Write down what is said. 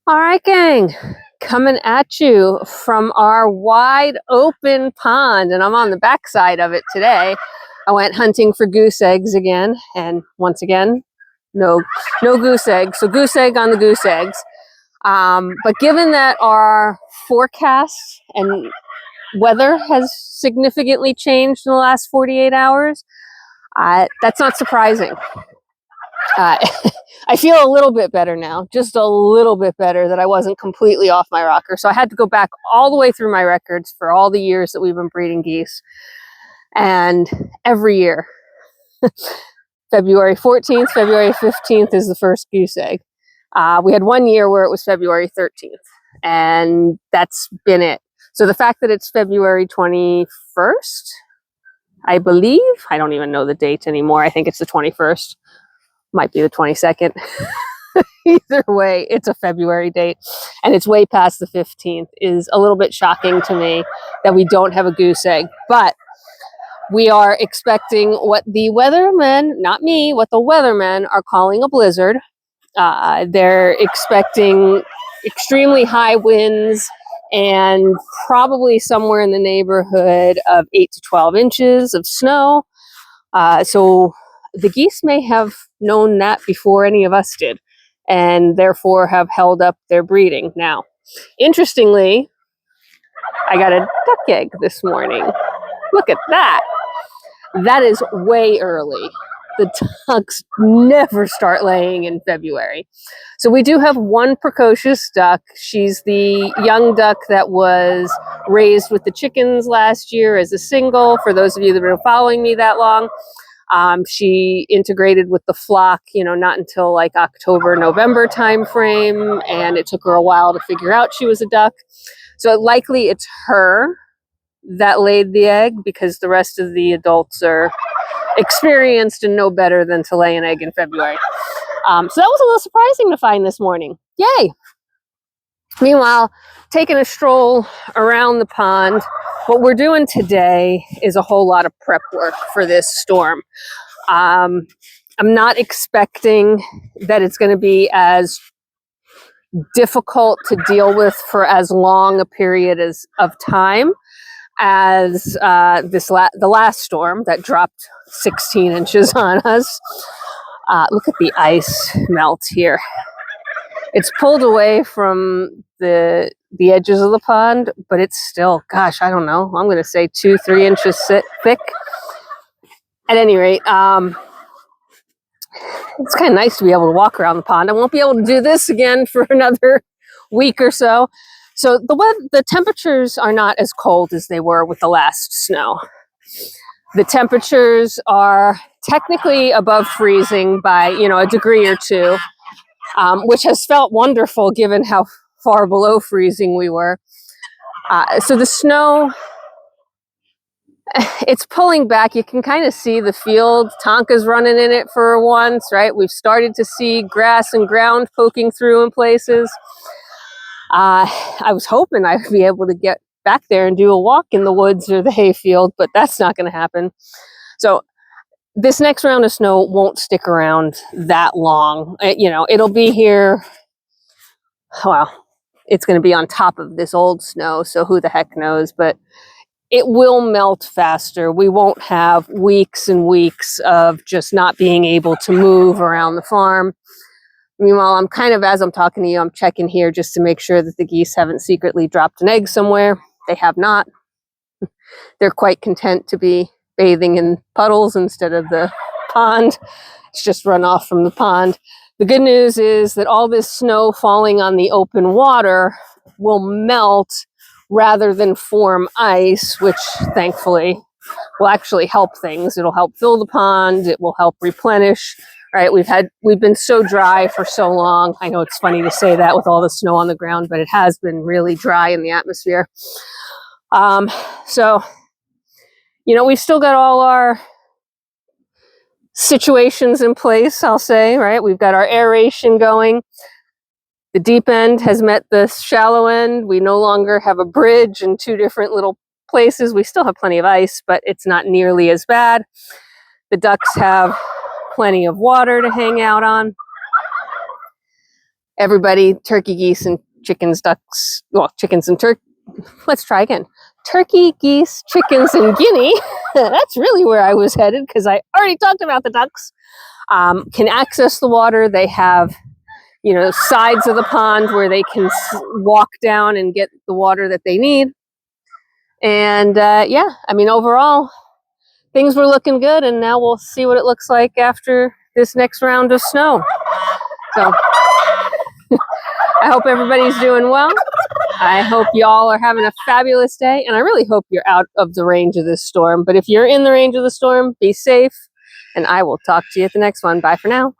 All right, gang, coming at you from our wide open pond, and I'm on the backside of it today. I went hunting for goose eggs again, and once again, no, no goose eggs. So goose egg on the goose eggs. But given that our forecast and weather has significantly changed in the last 48 hours, that's not surprising. Uh, I feel a little bit better now, just a little bit better that I wasn't completely off my rocker. So I had to go back all the way through my records for all the years that we've been breeding geese. And every year, February 14th, February 15th is the first goose egg. We had one year where it was February 13th, and that's been it. So the fact that it's February 21st, I believe, I don't even know the date anymore. I think it's the 21st, might be the 22nd. Either way, it's a February date, and it's way past the 15th. Is a little bit shocking to me that we don't have a goose egg. But we are expecting what the weathermen, not me, what the weathermen are calling a blizzard. They're expecting extremely high winds and probably somewhere in the neighborhood of 8 to 12 inches of snow. So the geese may have known that before any of us did, and therefore have held up their breeding. Now, interestingly, I got a duck egg this morning. Look at that. That is way early. The ducks never start laying in February. So we do have one precocious duck. She's the young duck that was raised with the chickens last year as a single. For those of you that have been following me that long, she integrated with the flock, not until like October, November timeframe, and it took her a while to figure out she was a duck. So likely it's her that laid the egg, because the rest of the adults are experienced and know better than to lay an egg in February. So that was a little surprising to find this morning. Yay! Meanwhile, taking a stroll around the pond, what we're doing today is a whole lot of prep work for this storm. I'm not expecting that it's going to be as difficult to deal with for as long a period of time as the last storm that dropped 16 inches on us. Look at the ice melt here. It's pulled away from the edges of the pond, but it's still, gosh, I don't know. I'm going to say 2-3 inches thick. At any rate, it's kind of nice to be able to walk around the pond. I won't be able to do this again for another week or so. So the temperatures are not as cold as they were with the last snow. The temperatures are technically above freezing by, a degree or two, which has felt wonderful given how far below freezing we were. So the snow, it's pulling back. You can kind of see the field. Tonka's running in it for once, right? We've started to see grass and ground poking through in places. I was hoping I'd be able to get back there and do a walk in the woods or the hayfield, but that's not going to happen. So this next round of snow won't stick around that long. It'll be here. Well, it's going to be on top of this old snow, so who the heck knows, but it will melt faster. We won't have weeks and weeks of just not being able to move around the farm. Meanwhile, I'm kind of, as I'm talking to you, I'm checking here just to make sure that the geese haven't secretly dropped an egg somewhere. They have not. They're quite content to be bathing in puddles instead of the pond. It's just runoff from the pond. The good news is that all this snow falling on the open water will melt rather than form ice, which thankfully will actually help things. It'll help fill the pond. It will help replenish. Right, we've been so dry for so long. I know it's funny to say that with all the snow on the ground, but it has been really dry in the atmosphere. So, we've still got all our situations in place, I'll say, right? We've got our aeration going. The deep end has met the shallow end. We no longer have a bridge in two different little places. We still have plenty of ice, but it's not nearly as bad. The ducks have plenty of water to hang out on. everybody, turkey, geese, and chickens, ducks, well, chickens and let's try again. Turkey, geese, chickens, and guinea. That's really where I was headed because I already talked about the ducks. Can access the water. They have, you know, sides of the pond where they can walk down and get the water that they need. And yeah, I mean, overall, things were looking good, and now we'll see what it looks like after this next round of snow. So I hope everybody's doing well. I hope y'all are having a fabulous day, and I really hope you're out of the range of this storm. But if you're in the range of the storm, be safe, and I will talk to you at the next one. Bye for now.